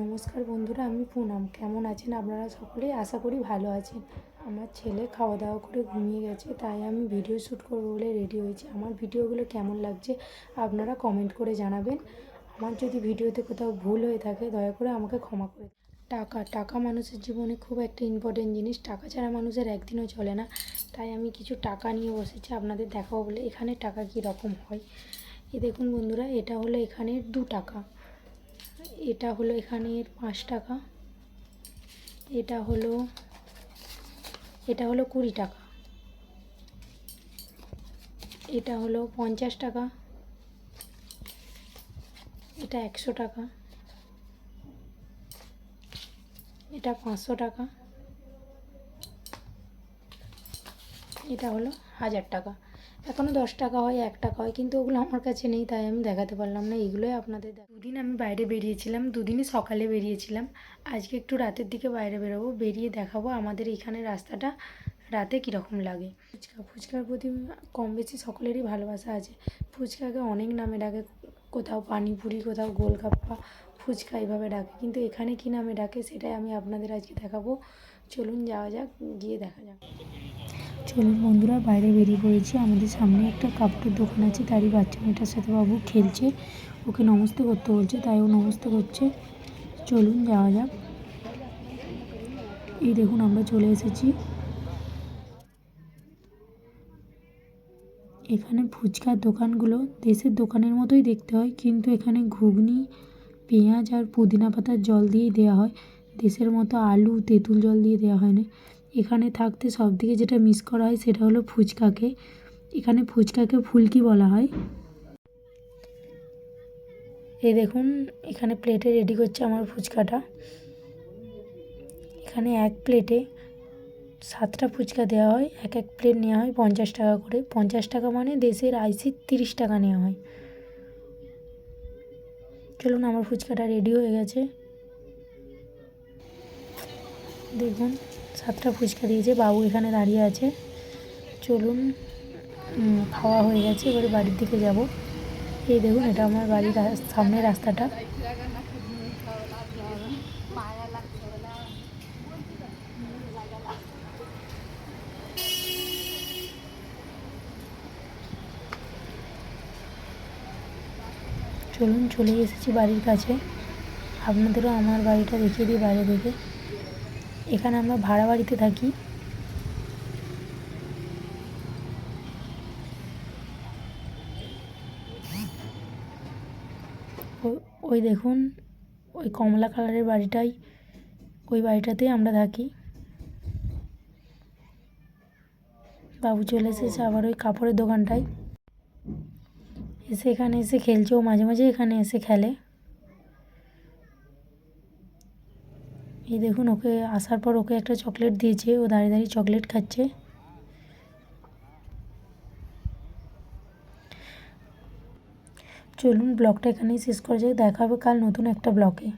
নমস্কার বন্ধুরা, আমি পুনম। কেমন আছেন আপনারা সকলেই? আশা করি ভালো আছেন। আমার ছেলে খাওয়া দাওয়া করে ঘুমিয়ে গেছে, তাই আমি ভিডিও শ্যুট করবো বলে রেডি হয়েছি। আমার ভিডিওগুলো কেমন লাগছে আপনারা কমেন্ট করে জানাবেন। আমার যদি ভিডিওতে কোথাও ভুল হয়ে থাকে দয়া করে আমাকে ক্ষমা করে দিন। টাকা মানুষের জীবনে খুব একটা ইম্পর্টেন্ট জিনিস। টাকা ছাড়া মানুষের একদিনও চলে না। তাই আমি কিছু টাকা নিয়ে বসেছি আপনাদের দেখাবো বলে। এখানে টাকা কীরকম হয় এ দেখুন বন্ধুরা, এটা হলো এখানের 2 টাকা, এটা হলো এখানের 5 টাকা, এটা হলো 20 টাকা, এটা হলো 50 টাকা, এটা 100 টাকা, এটা 500 টাকা, এটা হলো 1000 টাকা। এখনও 10 টাকা হয়, 1 টাকা হয়, কিন্তু ওগুলো আমার কাছে নেই, তাই আমি দেখাতে পারলাম না। এইগুলোই আপনাদের দুদিন আমি বাইরে বেরিয়েছিলাম, দুদিনই সকালে বেরিয়েছিলাম। আজকে একটু রাতের দিকে বাইরে বেরোবো, বেরিয়ে দেখাবো আমাদের এইখানে রাস্তাটা রাতে কীরকম লাগে। ফুচকার প্রতি কম বেশি সকলেরই ভালোবাসা আছে। ফুচকাকে অনেক নামে ডাকে, কোথাও পানিপুরি, কোথাও গোলগাপ্পা, ফুচকা এইভাবে ডাকে, কিন্তু এখানে কী নামে ডাকে সেটাই আমি আপনাদের আজকে দেখাবো। চলুন যাওয়া যাক, গিয়ে দেখা যাক। চলুন বন্ধুরা, বাইরে বেরিয়ে পড়েছি। আমাদের সামনে একটা কাপড়ের দোকান আছে, তারই বাচ্চা মেয়েটার সাথে বাবু খেলছে, ওকে নমস্তে করতে বলছে, তাই ও নমস্তে করছে। চলুন যাওয়া যাক। এই দেখুন আমরা চলে এসেছি। এখানে ফুচকার দোকানগুলো দেশের দোকানের মতোই দেখতে হয়, কিন্তু এখানে ঘুগনি, পেঁয়াজ আর পুদিনা পাতার জল দিয়েই দেওয়া হয়। দেশের মতো আলু, তেঁতুল জল দিয়ে দেওয়া হয় না। এখানে থাকতে সবথেকে যেটা মিস করা হয় সেটা হলো ফুচকাকে। এখানে ফুচকাকে ফুলকি বলা হয়। এই দেখুন এখানে প্লেটে রেডি করছে আমার ফুচকাটা। এখানে এক প্লেটে 7টা ফুচকা দেওয়া হয়, এক প্লেট নেওয়া হয় 50 টাকা করে। 50 টাকা মানে দেশের আইসি 30 টাকা নেওয়া হয়। চলুন, আমার ফুচকাটা রেডি হয়ে গেছে। দেখুন 7টা ফুচকা দিয়েছে, বাবু এখানে দাঁড়িয়ে আছে। চলুন, খাওয়া হয়ে গেছে, এবারে বাড়ির দিকে যাব। এই দেখুন এটা আমার বাড়ির সামনে রাস্তাটা। চলুন, চলে এসেছি বাড়ির কাছে। আপনাদেরও আমার বাড়িটা দেখিয়ে দিই বাইরে থেকে। এখানে আমরা ভাড়া বাড়িতে থাকি। ওই দেখুন ওই কমলা কালারের বাড়িটাই, ওই বাড়িটাতেই আমরা থাকি। বাবু চলে এসেছে আবার ওই কাপড়ের দোকানটায়, এখানে এসে খেলছে। ও মাঝে মাঝে এখানে এসে খেলে। এই দেখুন ওকে আসার পর ওকে একটা চকলেট দিয়েছে, ও দাঁড়িয়ে দাঁড়িয়ে চকলেট খাচ্ছে। চলুন ব্লগটা এখানেই শেষ করা যায়, দেখা হবে কাল নতুন একটা ব্লগে।